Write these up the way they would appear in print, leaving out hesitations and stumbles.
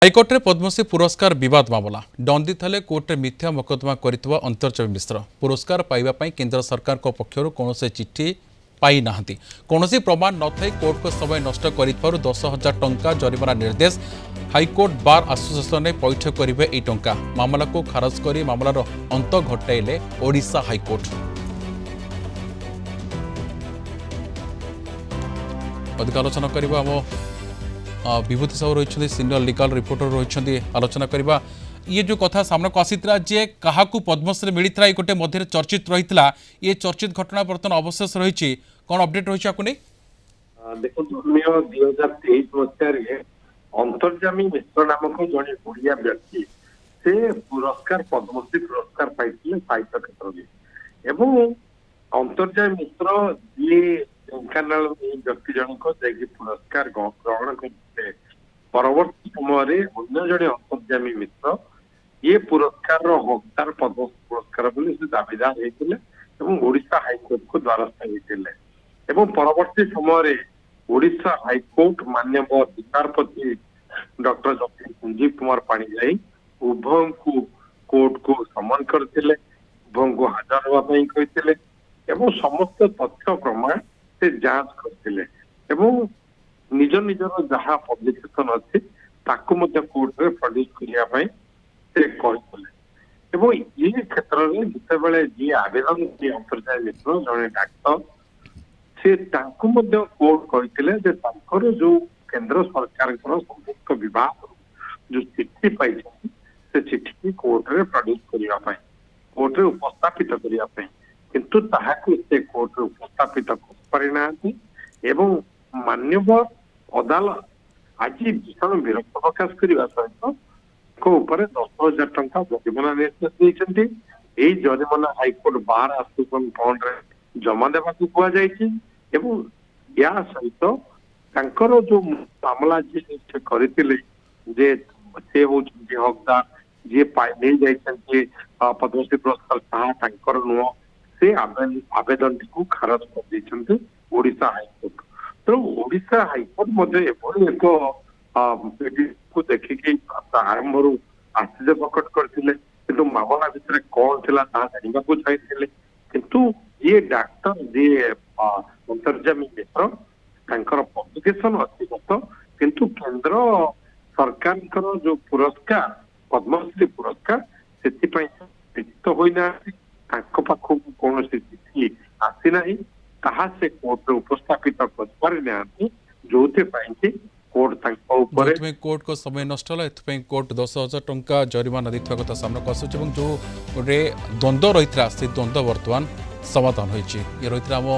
हाइकोर्टे पद्मश्री पुरस्कार विवाद मामला दंडी थे कोर्टे मिथ्या मोकदमा कर अंतर्जय मिश्र पुरस्कार पाइबा केंद्र सरकार पक्षर कौन चिठी पाई ना कौन प्रमाण न थी कोर्ट को समय नष्ट कर 10,000 टंका जरिमाना निर्देश हाइकोर्ट बार आसोसिएशन ने पैठ करेंगे यह टंका मामला को खारज कर मामलार अंत घटाइले ओडिशा हाइकोर्ट। अधिक आलोचना करवा विभूति साहू रही सीनियर लीगल रिपोर्टर रही आलोचना करवा ये जो कथा सामना को आसीता जे क्या पद्मश्री मिलता है गोटे मध्य चर्चित रही ये चर्चित घटना बर्तमान अवशेष रही कौन अपडेट रही आपको देखो 2023 मसीह अंतर्जामी मिश्र नामक जड़े ओडिया व्यक्ति से पुरस्कार पद्मश्री पुरस्कार पाई साहित्य क्षेत्र में अंतर्जामी मिश्र जी ढेंकानाल व्यक्ति जनक पुरस्कार ग्रहण करते परवर्ती समय अन्य जड़े अंतर्जामी मिश्र ये पुरस्कार हकदार पद्मश्री पुरस्कार दाबीदार होते ओडिशा हाइकोर्ट को द्वारस्थ होते परवर्ती समय ओडिशा हाइकोर्ट माननीय विचारपति डॉक्टर जस्टिस संजीव कुमार पाणिग्राही उभय को कोर्ट को समन करते उभय को हाजर होगापी कहते समस्त तथ्य प्रमाण से जांच करते निज निजर जहाँ पब्लिकेशन अच्छी कोर्ट में प्रड्यूस करने से कहते ये क्षेत्र में जिते जी आवेदन अंतर्जामी मिश्र जड़े डाक्तर से कोर्ट कहते जो केंद्र सरकार संयुक्त विभाग जो चिट्ठी पाई से चिट्ठी कोर्ट में प्रड्यूस करने कोर्ट में उपस्थापित करने किंतु ताहाकु से कोर्ट में उपस्थापित कर मान्यवर अदालत आज भीषण विरक्त प्रकाश करने सहित ऊपर 10,000 टंका जरिमाना निर्देश देते यही जरिमाना हाइकोर्ट बार आसोसिएशन फंड रे जमा देवा कहु या सहित जो मामला जी करते जे से होती हकदार जी नहीं जाइए पद्मश्री पुरस्कार ताहा नुह से आवेदन को खारज कर ओडिशा हाइकोर्ट तो ओडिशा हाइकोर्ट एक को देखिकी आरंभ आश्चर्य प्रकट करते मामला भितर कौन थी जानवा चाहिए किंतु ये डाक्तर जी अंतर्जामी मिश्र पब्लिकेशन अच्छी किंतु केंद्र सरकार जो पुरस्कार पद्मश्री पुरस्कार से निश्चित होना पाखक कौन चिठी आसी ना ताहा से कोर्ट उपस्थापित कर जो कोर्ट को समय नष्ट है कोर्ट 10,000 टंका जरिमाना देता कथा सामना को आसूँ जो द्वंद्व रही है से द्वंद्व बर्तमान समाधान होती रही आम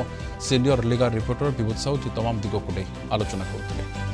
सीनियर लीगल रिपोर्टर विभूति साहू तमाम दिग को आलोचना करते।